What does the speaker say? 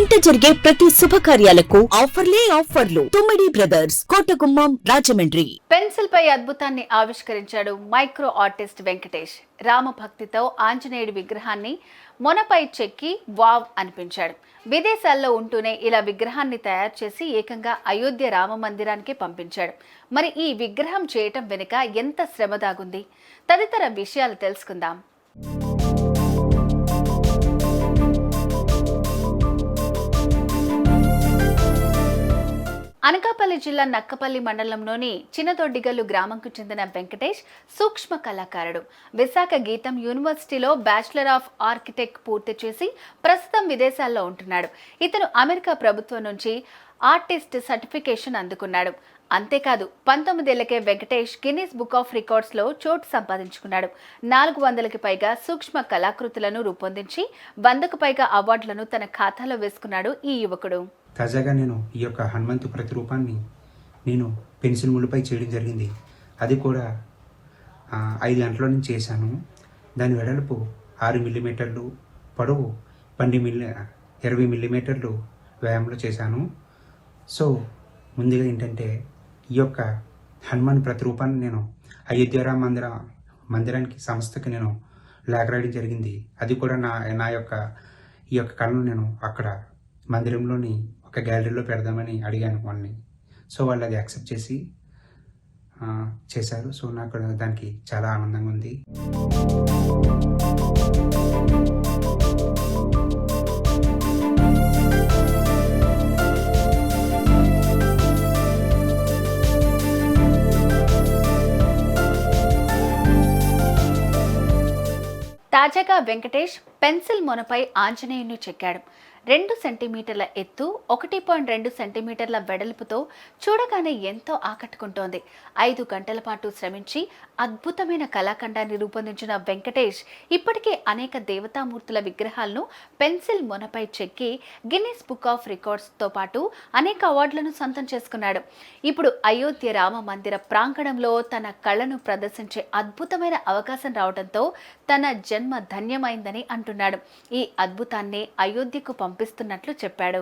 ఇంట జరిగే ప్రతి శుభకార్యాలకు ఆఫర్లు. తుమ్మిడి బ్రదర్స్, కోటగుమ్మం, రాజమండ్రి. పెన్సిల్ పై అద్భుతాన్ని ఆవిష్కరించాడు మైక్రో ఆర్టిస్ట్ వెంకటేష్. రామభక్తితో ఆంజనేయుడి విగ్రహాన్ని మొనపై చెక్కి వావ్ అనిపించాడు. విదేశాల్లో ఉంటూనే ఇలా విగ్రహాన్ని తయారు చేసి ఏకంగా అయోధ్య రామ మందిరానికి పంపించాడు. మరి ఈ విగ్రహం చేయటం వెనుక ఎంత శ్రమ దాగుంది? తదితర విషయాలు తెలుసుకుందాం. అనకాపల్లి జిల్లా నక్కపల్లి మండలంలోని చిన్నదొడ్డిగల్లు గ్రామంకు చెందిన వెంకటేష్ సూక్ష్మ కళాకారుడు. విశాఖ గీతం యూనివర్సిటీలో బ్యాచిలర్ ఆఫ్ ఆర్కిటెక్ట్ పూర్తి చేసి ప్రస్తుతం విదేశాల్లో ఉంటున్నాడు. ఇతను అమెరికా ప్రభుత్వం నుంచి ఆర్టిస్ట్ సర్టిఫికేషన్ అందుకున్నాడు. అంతేకాదు 19 ఏళ్లకే వెంకటేష్ గిన్నిస్ బుక్ ఆఫ్ రికార్డ్స్లో చోటు సంపాదించుకున్నాడు. 400కి పైగా సూక్ష్మ కళాకృతులను రూపొందించి 100కు పైగా అవార్డులను తన ఖాతాలో వేసుకున్నాడు ఈ యువకుడు. తాజాగా నేను ఈ యొక్క హనుమంతు ప్రతిరూపాన్ని నేను పెన్సిల్ ముళ్ళపై చేయడం జరిగింది. అది కూడా 5 గంటల నుంచి చేశాను. దాని వెడల్పు 6 మిల్లీమీటర్లు, పొడవు 20 మిల్లీమీటర్లు వ్యాయంలో చేశాను. సో ముందుగా ఏంటంటే ఈ యొక్క హనుమాన్ ప్రతిరూపాన్ని నేను అయోధ్య రామ మందిరానికి సంస్థకి నేను లేఖ రాయడం జరిగింది. అది కూడా ఈ యొక్క కళను నేను అక్కడ మందిరంలోని ఒక గ్యాలరీలో పెడదామని అడిగాను వాళ్ళని. సో వాళ్ళు అది యాక్సెప్ట్ చేసి చేశారు. సో నాకు దానికి చాలా ఆనందంగా ఉంది. తాజాగా వెంకటేష్ పెన్సిల్ మొనపై ఆంజనేయుని చెక్కాడు. 2 సెంటీమీటర్ల ఎత్తు, 1.2 సెంటీమీటర్ల వెడల్పుతో చూడగానే ఎంతో ఆకట్టుకుంటోంది. 5 గంటల పాటు శ్రమించి అద్భుతమైన కళాఖండాన్ని రూపొందించిన వెంకటేష్ ఇప్పటికే అనేక దేవతామూర్తుల విగ్రహాలను పెన్సిల్ మొనపై చెక్కి గిన్నిస్ బుక్ ఆఫ్ రికార్డ్స్తో పాటు అనేక అవార్డులను సొంతం చేసుకున్నాడు. ఇప్పుడు అయోధ్య రామ మందిర ప్రాంగణంలో తన కళను ప్రదర్శించే అద్భుతమైన అవకాశం రావడంతో తన జన్మ ధన్యమైందని అంటున్నాడు. ఈ అద్భుతాన్ని అయోధ్యకు పంపిస్తున్నట్లు చెప్పాడు.